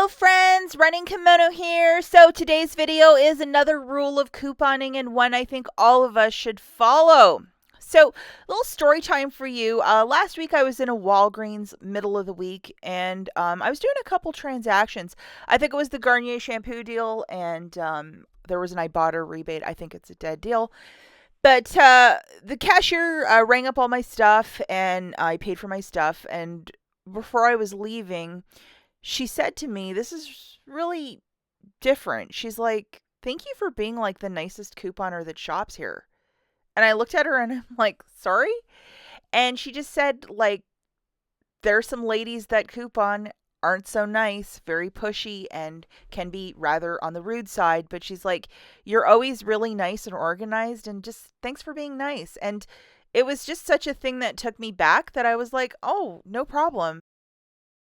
Hello friends, Running Kimono here. So today's video is another rule of couponing and one I think all of us should follow. So, a little story time for you. Last week I was in a Walgreens middle of the week and I was doing a couple transactions. I think it was the Garnier shampoo deal and there was an IBOTTA rebate. I think it's a dead deal. But the cashier rang up all my stuff and I paid for my stuff. And before I was leaving, she said to me, "This is really different." She's like, "Thank you for being like the nicest couponer that shops here." And I looked at her and I'm like, "Sorry?" And she just said, like, there are some ladies that coupon aren't so nice, very pushy, and can be rather on the rude side. But she's like, "You're always really nice and organized, and just thanks for being nice." And it was just such a thing that took me back that I was like, "Oh, no problem."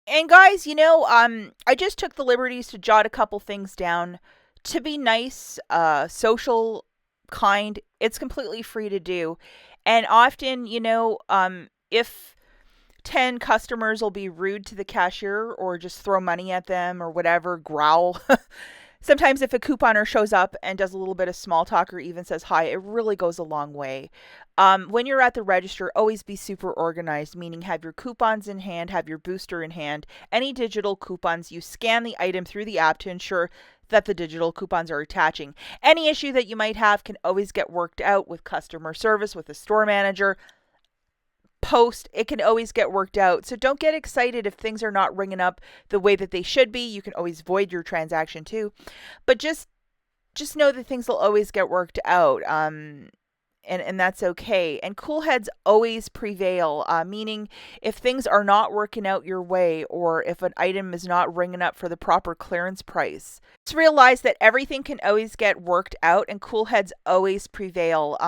And guys, I just took the liberties to jot a couple things down. To be nice, social, kind, it's completely free to do. And often, if 10 customers will be rude to the cashier or just throw money at them or whatever, growl. Sometimes if a couponer shows up and does a little bit of small talk or even says hi, it really goes a long way. When you're at the register, always be super organized, meaning have your coupons in hand, have your booster in hand. Any digital coupons, you scan the item through the app to ensure that the digital coupons are attaching. Any issue that you might have can always get worked out with customer service, with the store manager. Post, it can always get worked out. So don't get excited if things are not ringing up the way that they should be. You can always void your transaction too. But just know that things will always get worked out. And that's okay. And cool heads always prevail, meaning if things are not working out your way or if an item is not ringing up for the proper clearance price, just realize that everything can always get worked out and cool heads always prevail.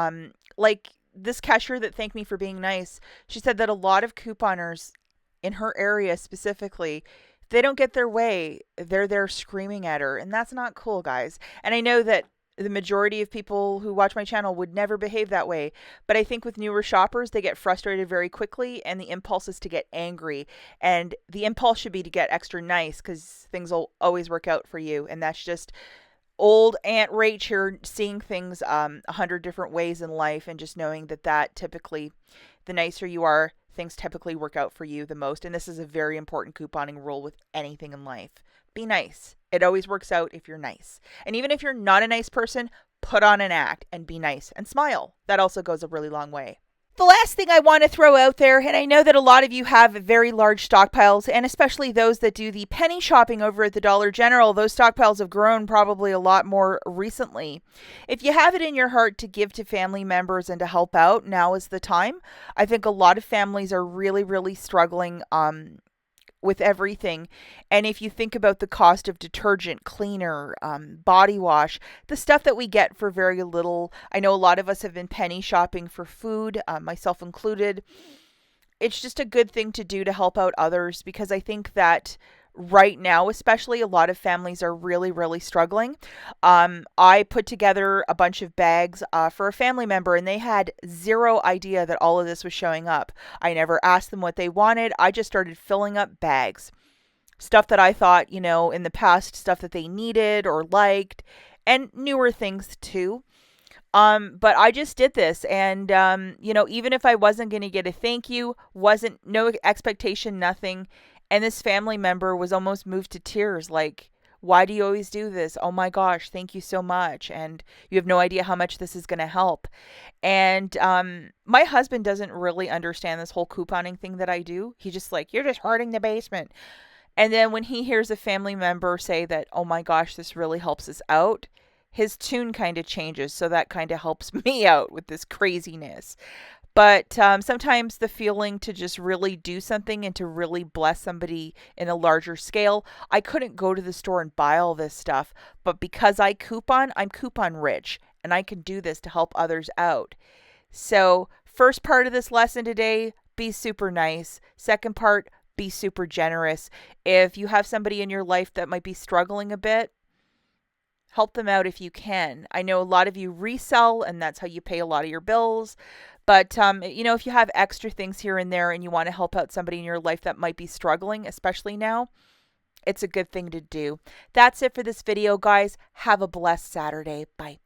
Like this cashier that thanked me for being nice, she said that a lot of couponers in her area specifically, they don't get their way. They're there screaming at her, and that's not cool, guys. And I know that the majority of people who watch my channel would never behave that way. But I think with newer shoppers, they get frustrated very quickly, and the impulse is to get angry. And the impulse should be to get extra nice because things will always work out for you. And that's just old Aunt Rach here seeing things 100 different ways in life and just knowing that typically, the nicer you are, things typically work out for you the most. And this is a very important couponing rule with anything in life. Be nice. It always works out if you're nice. And even if you're not a nice person, put on an act and be nice and smile. That also goes a really long way. The last thing I want to throw out there, and I know that a lot of you have very large stockpiles, and especially those that do the penny shopping over at the Dollar General, those stockpiles have grown probably a lot more recently. If you have it in your heart to give to family members and to help out, now is the time. I think a lot of families are really, really struggling with everything. And if you think about the cost of detergent, cleaner, body wash, the stuff that we get for very little, I know a lot of us have been penny shopping for food, myself included. It's just a good thing to do to help out others because I think that right now, especially, a lot of families are really, really struggling. I put together a bunch of bags for a family member, and they had zero idea that all of this was showing up. I never asked them what they wanted. I just started filling up bags. Stuff that I thought, in the past, stuff that they needed or liked, and newer things too. But I just did this, and even if I wasn't going to get a thank you, wasn't no expectation, nothing. And this family member was almost moved to tears, like, "Why do you always do this? Oh my gosh, thank you so much. And you have no idea how much this is going to help." And my husband doesn't really understand this whole couponing thing that I do. He's just like, "You're just hoarding the basement." And then when he hears a family member say that, "Oh my gosh, this really helps us out," his tune kind of changes. So that kind of helps me out with this craziness. But sometimes the feeling to just really do something and to really bless somebody in a larger scale, I couldn't go to the store and buy all this stuff. But because I coupon, I'm coupon rich. And I can do this to help others out. So first part of this lesson today, be super nice. Second part, be super generous. If you have somebody in your life that might be struggling a bit, help them out if you can. I know a lot of you resell, and that's how you pay a lot of your bills. But, if you have extra things here and there and you want to help out somebody in your life that might be struggling, especially now, it's a good thing to do. That's it for this video, guys. Have a blessed Saturday. Bye.